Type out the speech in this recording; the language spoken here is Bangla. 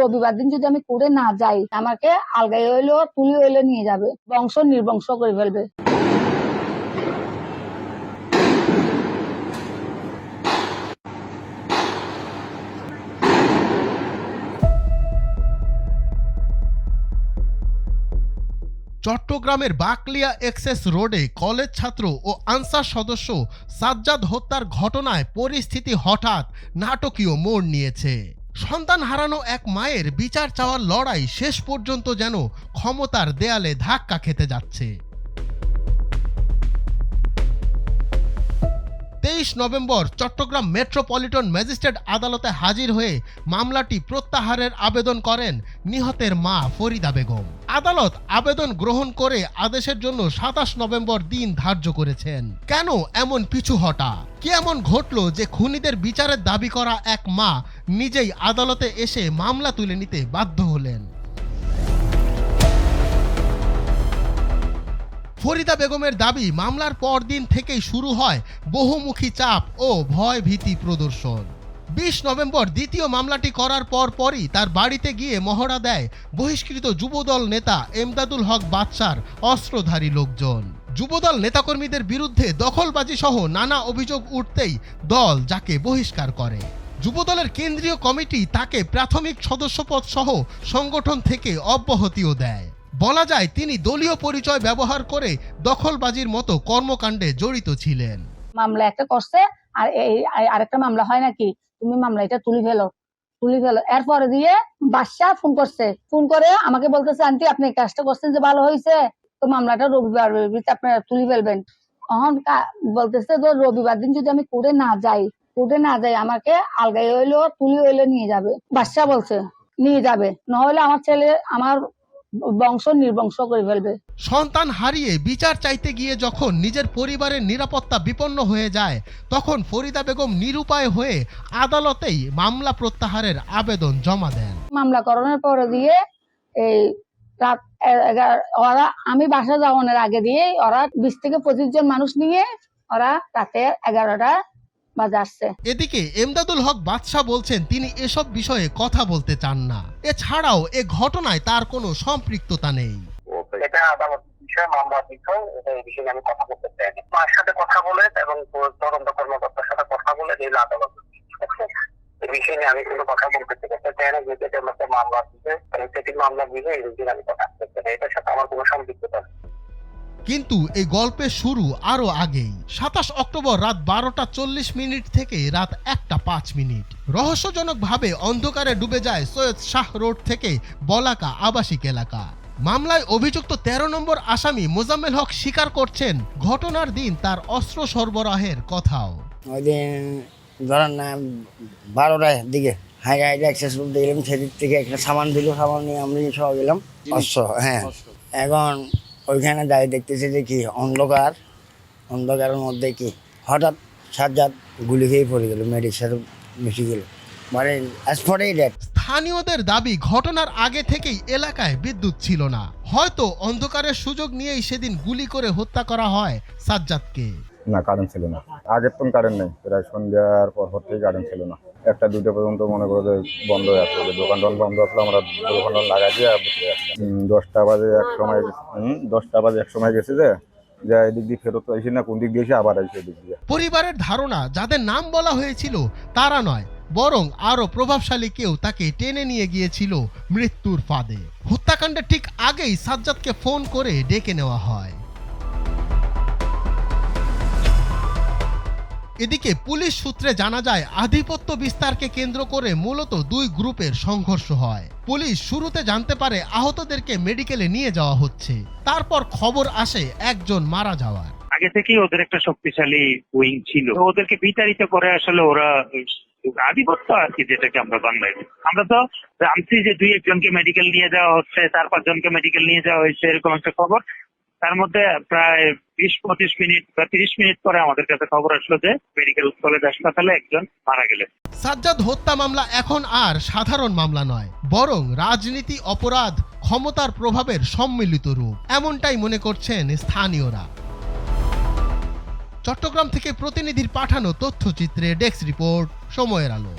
রবিবার দিন যদি আমি কোর্টে না যাই, আমাকে আলগাই হইলো তুলি হইলো নিয়ে যাবে, বংশ নির্বংশ করে ফেলবে। চট্টগ্রামের বাকলিয়া এক্সেস রোডে কলেজ ছাত্র ও আনসার সদস্য সাজ্জাদ হত্যার ঘটনায় পরিস্থিতি হঠাৎ নাটকীয় মোড় নিয়েছে। সন্তান হারানো এক মায়ের বিচার চাওয়ার লড়াই শেষ পর্যন্ত যেন ক্ষমতার দেয়ালে ধাক্কা খেতে যাচ্ছে। 23 নভেম্বর চট্টগ্রাম মেট্রোপলিটন ম্যাজিস্ট্রেট আদালতে হাজির হয়ে মামলাটি প্রত্যাহারের আবেদন করেন নিহতের মা ফরিদা বেগম। আদালত আবেদন গ্রহণ করে আদেশের জন্য 27 নভেম্বর দিন ধার্য করেছেন। কেন এমন পিছু হটা? কি এমন ঘটলো যে খুনিদের বিচারের দাবি করা এক মা নিজেই আদালতে এসে মামলা তুলে নিতে বাধ্য হলেন? ফরিদা বেগমের দাবি, মামলার পরদিন থেকেই শুরু হয় বহুমুখী চাপ ও ভয় ভীতি প্রদর্শন। 20 নভেম্বর দ্বিতীয় মামলাটি করার পরই তার বাড়িতে গিয়ে মহড়া দেয় বহিষ্কৃত যুবদল নেতা এমদাদুল হক বাদশার অস্ত্রধারী লোকজন। যুবদল নেতাকর্মীদের বিরুদ্ধে দখলবাজি সহ নানা অভিযোগ উঠতেই দল যাকে বহিষ্কার করে। যুবদলের কেন্দ্রীয় কমিটি তাকে প্রাথমিক সদস্যপদ সহ সংগঠন থেকে অব্যাহতিও দেয়। বলা যায় তিনি দলীয় পরিচয় ব্যবহার করে দখলবাজির মতো কর্মকাণ্ডে জড়িত ছিলেন। মামলা একটা করছে, আর এই আরেকটা মামলা হয় নাকি, তুমি মামলা এটা তুলি ফেলো। এরপরে দিয়ে বাদশাহ ফোন করছে, ফোন করে আমাকে বলতেছে, আন্টি আপনি কাজটা করছেন যে ভালো হয়েছে, তো মামলাটা রবিবার আপনারা তুলি ফেলবেন। তখন বলতেছে যে রবিবার দিন যদি আমি কোর্টে না যাই, আমাকে আলগাই হইলো তুলি হইলো নিয়ে যাবে। বাদশাহ বলছে নিয়ে যাবে, নহলে আমার ছেলে আমার বংশ নির্বংশ করে ফেলবে। সন্তান হারিয়ে বিচার চাইতে গিয়ে যখন নিজের পরিবারের নিরাপত্তা বিপন্ন হয়ে যায়, তখন ফরিদা বেগম নিরুপায় হয়ে আদালতেই মামলা প্রত্যাহারের আবেদন জমা দেন। মামলা করানোর পরে দিয়ে এই রাত 11, ওরা আমি বাসা যাওয়ানোর আগে দিয়ে ওরা 20 থেকে 25 জন মানুষ নিয়ে ওরা রাতে 11টা বাজে আসছে। এদিকে এমদাদুল হক বাদশাহ বলছেন তিনি এসব বিষয়ে কথা বলতে চান না। এছাড়াও এ ঘটনায় তার কোনো সম্পৃক্ততা নেই। এটা আদালত বিষয়, মামলার বিষয়, এই বিষয়ে আমি কথা বলতে চাই না। মার সাথে কথা বলে এবং তদন্ত কর্মকর্তার সাথে কথা বলে এই আদালত এই বিষয় নিয়ে আমি কোনো কথা বলতে চাই না। যেটা আমাদের মামলার বিষয়, সেটি মামলার বিষয়, এই বিষয়ে আমি কথা বলতে চাই না। এটার সাথে আমার কোনো সম্পৃক্ততা নেই। কিন্তু এই গল্পের শুরু আরো আগেই। 27 অক্টোবর রাত 12:40 থেকে রাত 1:05 রহস্যজনকভাবে অন্ধকারে ডুবে যায় সৈয়দ শাহ রোড থেকে বলাকা আবাসিক এলাকা। মামলায় অভিযুক্ত 13 নম্বর আসামি মোজাম্মেল হক স্বীকার করছেন ঘটনার দিন তার অস্ত্র সরবরাহের কথাও। ওই দিন ধরেন না 12টার দিকে হাইরাইড অ্যাক্সেস রুট দিলাম, সেদিক থেকে একটা সামান দিল, সামান নিয়ে আমরা সহ গেলাম অস্ত্র। হ্যাঁ, এখন ওইখানে যাই দেখতেছি যে কি অন্ধকারের মধ্যে কি হঠাৎ সাজ্জাদ গুলি খেয়ে পড়ে গেল, মেডির সাথে মিশে গেল, মানে স্পটেই ডেড। স্থানীয়দের দাবি ঘটনার আগে থেকেই এলাকায় বিদ্যুৎ ছিল না, হয়তো অন্ধকারের সুযোগ নিয়েই সেদিন গুলি করে হত্যা করা হয় সাজ্জাদকে। না, কারেন্ট ছিল না, আগের তো কারেন্ট নেই, প্রায় সন্ধ্যার পর থেকে কারেন্ট ছিল না। 1-2টা পর্যন্ত মনে করো যে বন্ধ হয়ে আসলো, দোকান বন্ধ আসলো, আমরা দোকান লাগাই দিয়ে বসে আসলাম। 10টা বাজে এক সময় গেছে যে এদিক দিয়ে ফেরত আসি না, কোন দিক দিয়ে এসে আবার আসি এদিক দিয়ে। পরিবারের ধারণা যাদের নাম বলা হয়েছিল তারা নয়, বরং আরো প্রভাবশালী কেউ তাকে টেনে নিয়ে গিয়েছিল মৃত্যুর ফাঁদে। হত্যাকাণ্ডের ঠিক আগেই সাজ্জাদকে ফোন করে ডেকে নেওয়া হয়। এদিকে পুলিশ সূত্রে জানা যায় আধিপত্য বিস্তারকে কেন্দ্র করে মূলত দুই গ্রুপের সংঘর্ষ হয়। পুলিশ শুরুতে জানতে পারে আহতদেরকে মেডিকেলে নিয়ে যাওয়া হচ্ছে, তারপর খবর আসে একজন মারা যাওয়ার। আগে থেকেই ওদের একটা শক্তিশালী উইং ছিল, ওদেরকে বিতাড়িত করে আসলে ওরা আধিপত্য আর কি, যেটাকে আমরা বাংলায় আমরা তো জানছি যে 2-1 জনকে মেডিকেল নিয়ে যাওয়া হচ্ছে, 4-5 জনকে মেডিকেল নিয়ে যাওয়া হয়েছে, এরকম একটা খবর। তার মধ্যে প্রায় 20-25 মিনিট বা 30 মিনিট পরে আমাদের কাছে খবর আসলো যে মেডিকেল কলেজ হাসপাতালে একজন মারা গেলেন। সাজ্জাদ হত্যা মামলা এখন আর সাধারণ মামলা নয়, বরং রাজনীতি, অপরাধ, ক্ষমতার প্রভাবের সম্মিলিত রূপ, এমনটাই মনে করছেন স্থানীয়রা। চট্টগ্রাম থেকে প্রতিনিধির পাঠানো তথ্যচিত্রে ডেস্ক রিপোর্ট, সময়ের আলো।